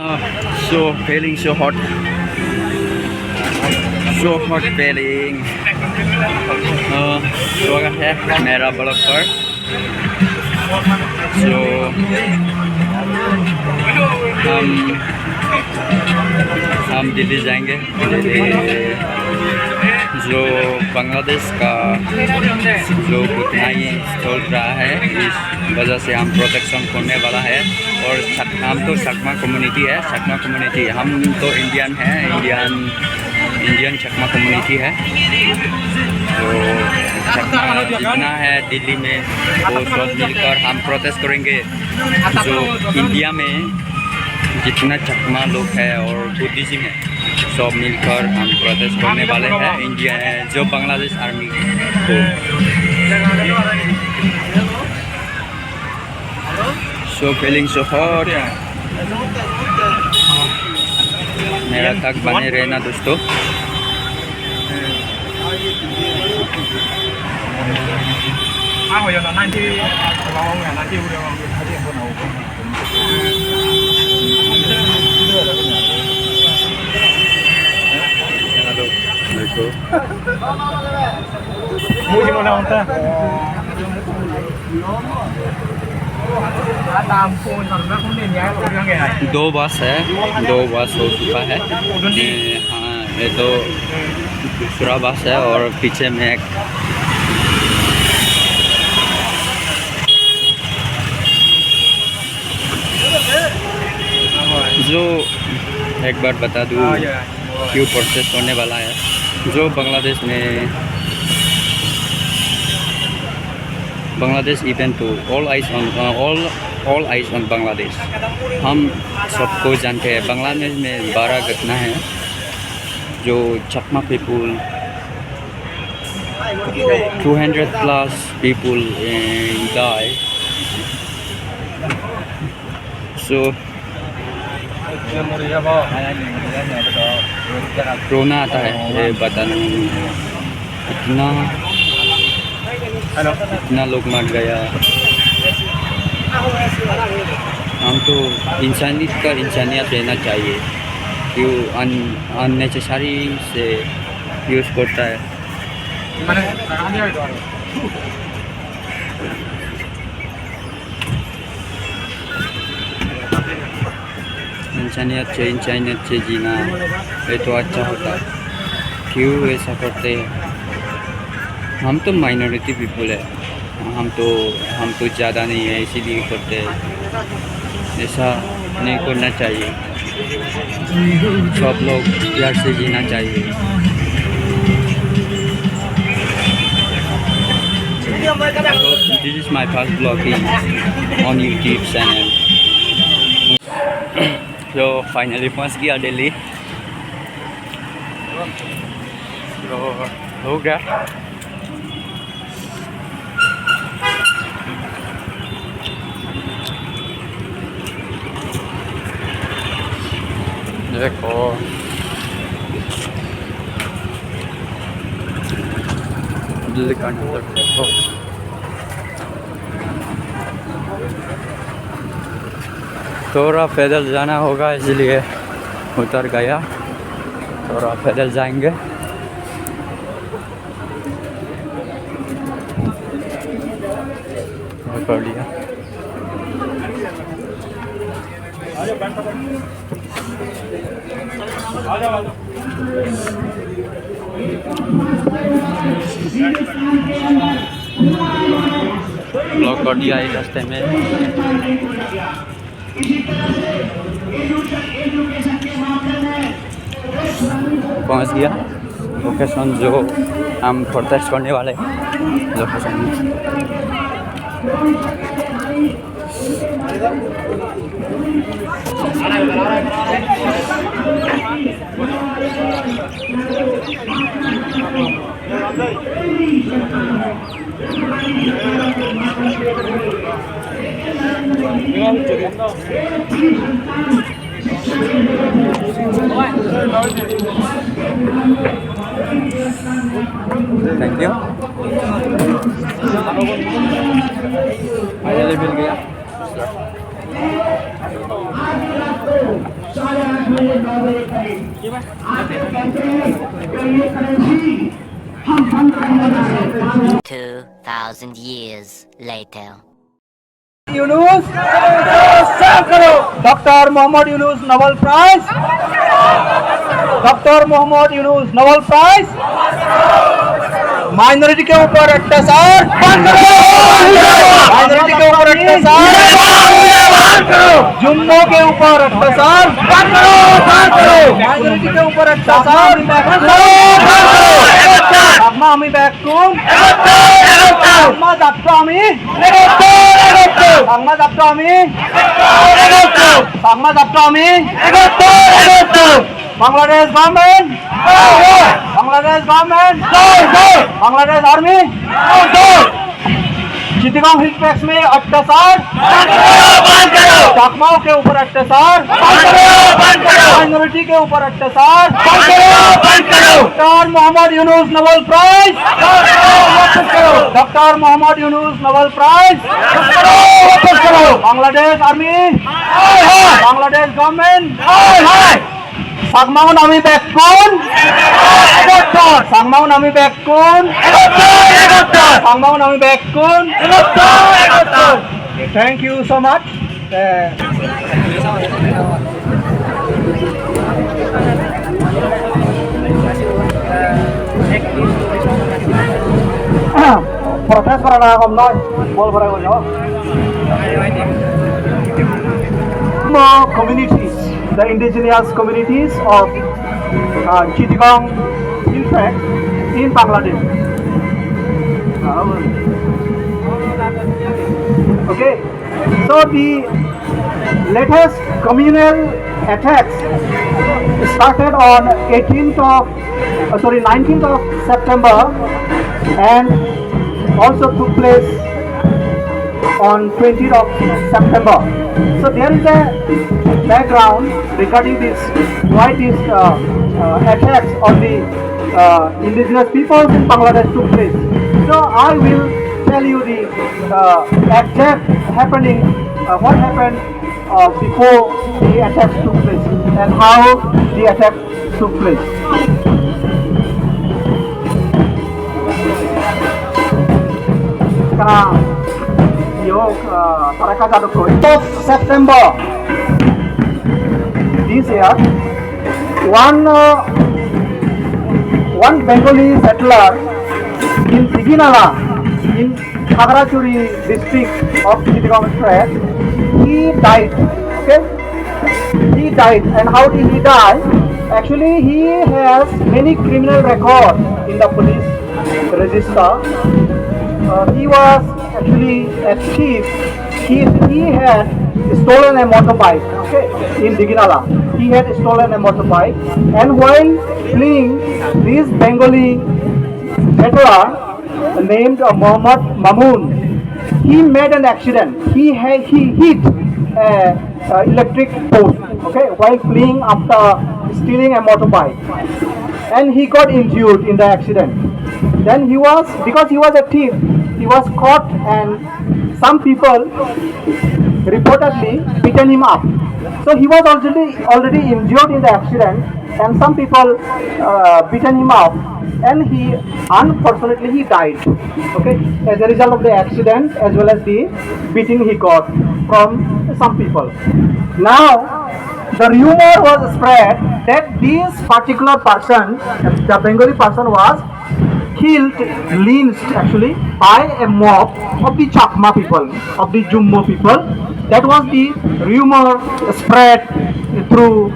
So feeling so hot feeling स्वागत है मेरा ब्लॉग पर। जो हम दिल्ली जाएंगे। जो बांग्लादेश का जो बुतनाई चल रहा है, इस वजह से हम प्रोटेक्शन करने वाला है। और हम तो चकमा कम्युनिटी है, चकमा कम्युनिटी, हम तो इंडियन है, इंडियन चकमा कम्युनिटी है। तो चकमा जितना है दिल्ली में वो सब मिलकर हम प्रोटेस्ट करेंगे। जो इंडिया में जितना चकमा लोग है और बुद्धिज्म है, सब मिलकर हम प्रोटेस्ट करने वाले हैं इंडिया जो बांग्लादेश आर्मी को। So feeling so hot. मेरा तक बने रहना दोस्तों। दो बस है, दो बस हो चुका है। हाँ, ये तो दूसरा बस है और पीछे में एक जो एक बार बता दूँ क्यों प्रोसेस होने वाला है। जो बांग्लादेश में बांग्लादेश इवेंट तो ऑल आइज ऑन बांग्लादेश। हम सबको जानते हैं बांग्लादेश में 12 घटना है। जो चकमा पीपुल 200+ people die। So रोना आता है ये बताना। इतना लोग मर गया। हम तो इंसानियत रहना चाहिए। क्यों अननेसेसरी से यूज़ करता है। इंसानियत से जीना ये तो अच्छा होता है। क्यों ऐसा करते हैं? हम तो माइनॉरिटी पीपल है, हम तो ज़्यादा नहीं है, इसीलिए करते हैं। ऐसा नहीं करना चाहिए। सब लोग प्यार से जीना चाहिए। This is my first vlogging on YouTube channel। तो फाइनली पहुंच गया दिल्ली। तो हो गया। देखो दिल्ली का नज़र देखो। थोड़ा पैदल जाना होगा इसलिए उतर गया। थोड़ा पैदल जाएंगे। कर लिया। ब्लॉक कर दिया इस रास्ते में। पहुंच गया लोकेशन जो हम प्रोटेस्ट करने वाले लोकेशन। Thank you. फाइनली मिल गया। 2,000 years later. Yunus doctor Mohammad Yunus Nobel prize doctor Mohammad Yunus Nobel prize minority के ऊपर अत्याचार माइनॉरिटी के ऊपर अत्याचार जुम्मों के ऊपर अत्याचार माइनॉरिटी के ऊपर अत्याचार आत्मा आमी बैकुन आत्मा जात्रा आमी सांगमा जात्रा आमी सांगमा जात्रा आमी Bangladesh government Bangladesh government Bangladesh army Chittagong hill पैक्स में अत्याचार चाकमाओं के ऊपर अत्याचार माइनॉरिटी के ऊपर अत्याचार doctor Mohammad Yunus Nobel prize doctor Mohammad Yunus Nobel prize Bangladesh army Bangladesh government सांगमाओ नामी बैकुन सांगमाओ नामी बैकुन सांगमाओ नामी बैकुन thank you so much protest para na kom noi bol para ko jo more communities the indigenous communities of Chittagong in fact in Bangladesh okay so the latest communal attacks started on 19th of September and also took place on 20th of September. So there is a background regarding this, why these attacks on the indigenous peoples in Bangladesh took place. So I will tell you the exact happening, what happened before the attacks took place and how the attack took place. Of September this year, one Bengali settler in Diginala in Khagrachuri district of Chittagong state, he died. Okay, he died, and how did he die? Actually, he has many criminal records in the police register. He was actually a thief. He had stolen a motorbike, okay, in Diginala. He had stolen a motorbike, and while fleeing, this Bengali settler named Muhammad Mamun, he made an accident. He hit a electric post, okay, while fleeing after stealing a motorbike, and he got injured in the accident. Then because he was a thief, he was caught, and some people reportedly beaten him up. So he was already injured in the accident, and some people beaten him up, and unfortunately he died. Okay, as a result of the accident as well as the beating he got from some people. Now the rumor was spread that this particular person, the Bengali person, was killed, lynched actually by a mob of the Chakma people, of the Jummo people. That was the rumor spread through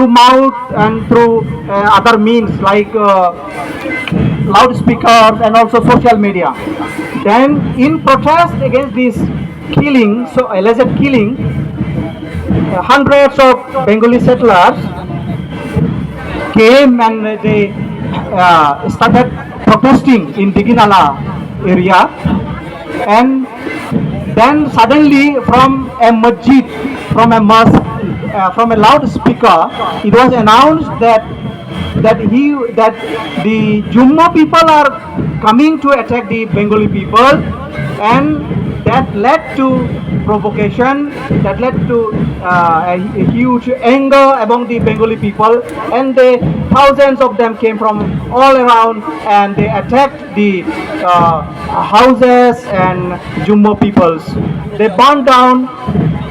mouth and through other means like loudspeakers and also social media. Then in protest against this killing, so alleged killing, hundreds of Bengali settlers came and they started protesting in Diginala area, and then suddenly from a masjid, from a mosque, from a loudspeaker, it was announced that the Jummo people are coming to attack the Bengali people, and that led to provocation, that led to a huge anger among the Bengali people, and thousands of them came from all around and they attacked the houses and Jummo peoples. They burned down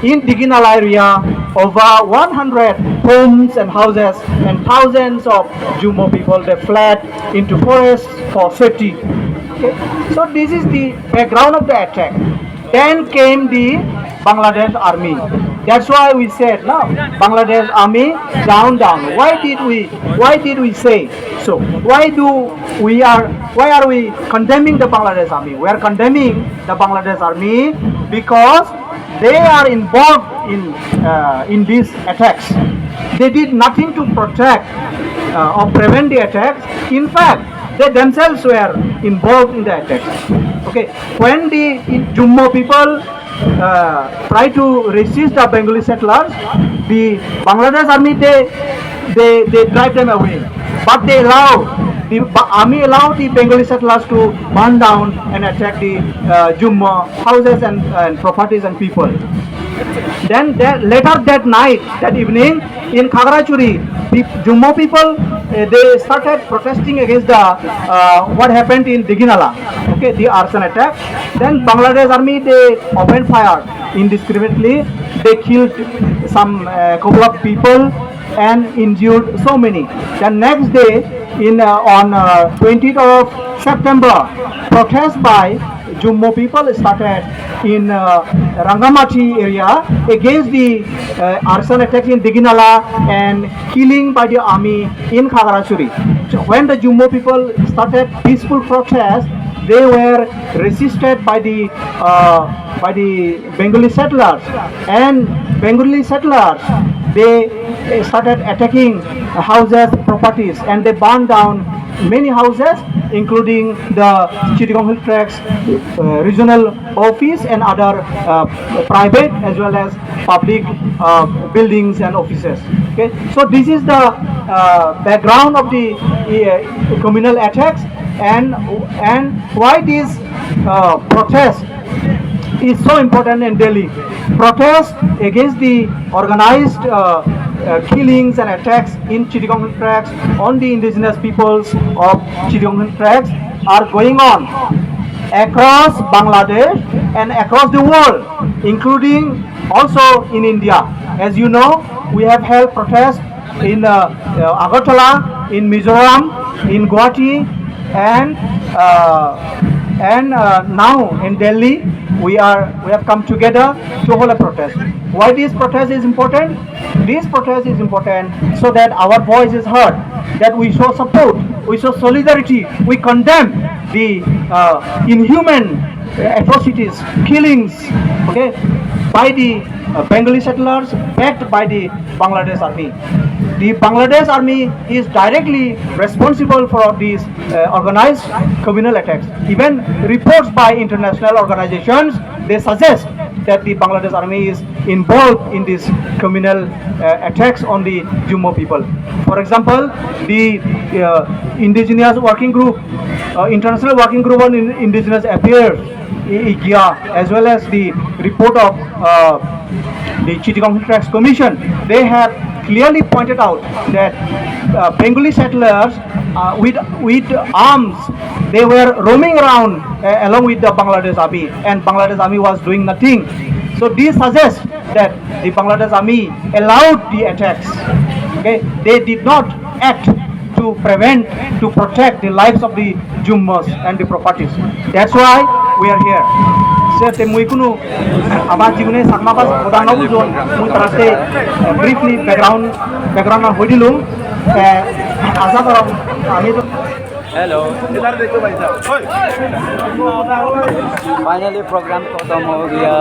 in Diginala area over 100 homes and houses, and thousands of Jummo people, they fled into forests for safety. Okay? So this is the background of the attack. Then came the Bangladesh army. That's why we said, no, Bangladesh army down. Why did we say so? Why are we condemning the Bangladesh army? We are condemning the Bangladesh army because they are involved in these attacks. They did nothing to protect or prevent the attacks. In fact, they themselves were involved in the attacks. Okay, when the Jummo people try to resist the Bengali settlers, the Bangladesh army they drive them away, but the army allowed the Bengali settlers to burn down and attack the Jummo houses and properties and people. Then later that evening in Khagrachuri, the Jummo people they started protesting against the what happened in Diginala, okay, the arson attack. Then Bangladesh army they opened fire indiscriminately. They killed some couple of people and injured so many. The next day, on 20th of September, protests by Jummo people started in Rangamati area against the arson attack in Diginala and killing by the army in Khagrachuri. So when the Jummo people started peaceful protest, they were resisted by the Bengali settlers, and Bengali settlers they started attacking houses, properties, and they burned down many houses, including the Chittagong Hill Tracts regional office and other private as well as public buildings and offices. Okay, so this is the background of the communal attacks, and why this protest is so important in Delhi. Protests against the organized killings and attacks in Chittagong Hill Tracts on the indigenous peoples of Chittagong Hill Tracts are going on across Bangladesh and across the world, including also in India. As you know, we have held protests in Agartala, in Mizoram, in Guwahati, and now in Delhi. We have come together to hold a protest. Why this protest is important? This protest is important so that our voice is heard, that we show support, we show solidarity, we condemn the inhuman atrocities, killings, okay, by the Bengali settlers backed by the Bangladesh army. The Bangladesh army is directly responsible for these organized communal attacks. Even reports by international organizations, they suggest that the Bangladesh army is involved in these communal attacks on the Jummo people. For example, the Indigenous Working Group, International Working Group on Indigenous Affairs, IGIA, as well as the report of the Chittagong Hill Tracts Commission, they have clearly pointed out that Bengali settlers with arms, they were roaming around along with the Bangladesh army, and Bangladesh army was doing nothing. So this suggests that the Bangladesh army allowed the attacks. Okay, they did not act to protect the lives of the Jummos and the properties. That's why we are here. Sete mui kunu abar jibone sakma pas bodang nabu jon mui tarate briefly background na hodilum asa korom ami to hello finally program खत्म हो गया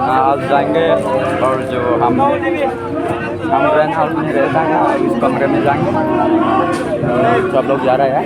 आज जाएंगे और जो हम rain house में रहता है इस कमरे में जाएंगे सब लोग जा रहे हैं